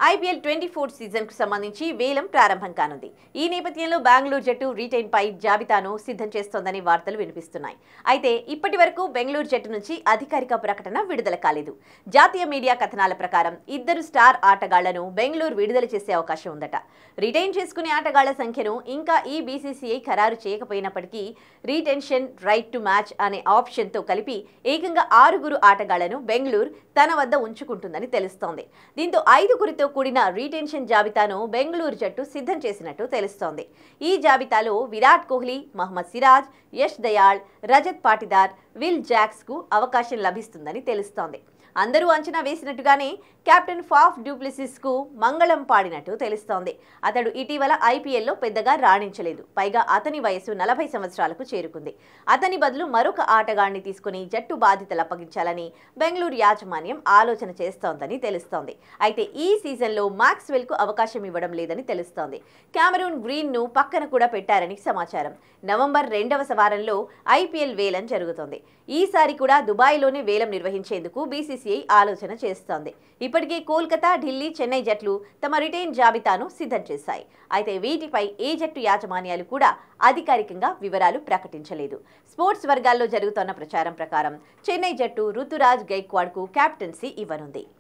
IPL 24 సీజన్కు సంబంధించి వేలం ప్రారంభం కానుంది. ఈ నేపథ్యంలో బెంగళూరు జట్టు రిటైన్ పై జాబితాను సిద్ధం చేస్తోందని వార్తలు వినిపిస్తున్నాయి. అయితే ఇప్పటి వరకు బెంగళూరు జట్టు నుంచి అధికారిక ప్రకటన విడుదల కాలేదు. జాతీయ మీడియా కథనాల ప్రకారం ఇద్దరు స్టార్ ఆటగాళ్లను బెంగళూరు విడుదల చేసే అవకాశం ఉందట. రిటైన్ చేసుకునే ఆటగాళ్ల సంఖ్యను ఇంకా ఈ బీసీసీఐ ఖరారు చేయకపోయినప్పటికీ రీటెన్షన్ రైట్ టు మ్యాచ్ అనే ఆప్షన్తో కలిపి ఏకంగా 6 ఆటగాళ్లను బెంగళూరు తన వద్ద ఉంచుకుంటుందని తెలుస్తోంది. దీంతో 5 కూడిన రీటెన్షన్ జాబితాను బెంగళూరు జట్టు సిద్ధం చేసినట్టు తెలుస్తోంది. ఈ జాబితాలో విరాట్ కోహ్లీ, మహమ్మద్ సిరాజ్, యష్ దయాళ్, రజత్ పాటిదార్, విల్ జాక్స్ కు అవకాశం లభిస్తుందని తెలుస్తోంది. అందరూ అంచనా వేసినట్టుగానే కెప్టెన్ ఫాఫ్ డు ప్లెసిస్ కు మంగళం పాడినట్టు తెలుస్తోంది. అతడు ఇటీవల ఐపీఎల్లో పెద్దగా రాణించలేదు. పైగా అతని వయసు 40 సంవత్సరాలకు చేరుకుంది. అతని బదులు మరొక ఆటగాడిని తీసుకుని జట్టు బాధ్యతలు అప్పగించాలని బెంగళూరు యాజమాన్యం ఆలోచన చేస్తోందని తెలుస్తోంది. అయితే ఈ సీజన్లో మాక్స్వెల్ కు అవకాశం ఇవ్వడం లేదని తెలుస్తోంది. కెమెరూన్ గ్రీన్ ను పక్కన కూడా పెట్టారని సమాచారం. నవంబర్ 2వ వారంలో ఐపీఎల్ వేలం జరుగుతోంది. ఈసారి కూడా దుబాయ్లోనే వేలం నిర్వహించేందుకు బీసీసీఐ ఆలోచన చేస్తోంది. ఇప్పటికే కోల్కతా, ఢిల్లీ, చెన్నై జట్లు తమ రిటైన్ జాబితాను సిద్ధం చేశాయి. అయితే వీటిపై ఏ జట్టు యాజమాన్యాలు కూడా అధికారికంగా వివరాలు ప్రకటించలేదు. స్పోర్ట్స్ వర్గాల్లో జరుగుతున్న ప్రచారం ప్రకారం చెన్నై జట్టు రుతురాజ్ గైక్వాడ్ కు కెప్టెన్సీ ఇవ్వనుంది.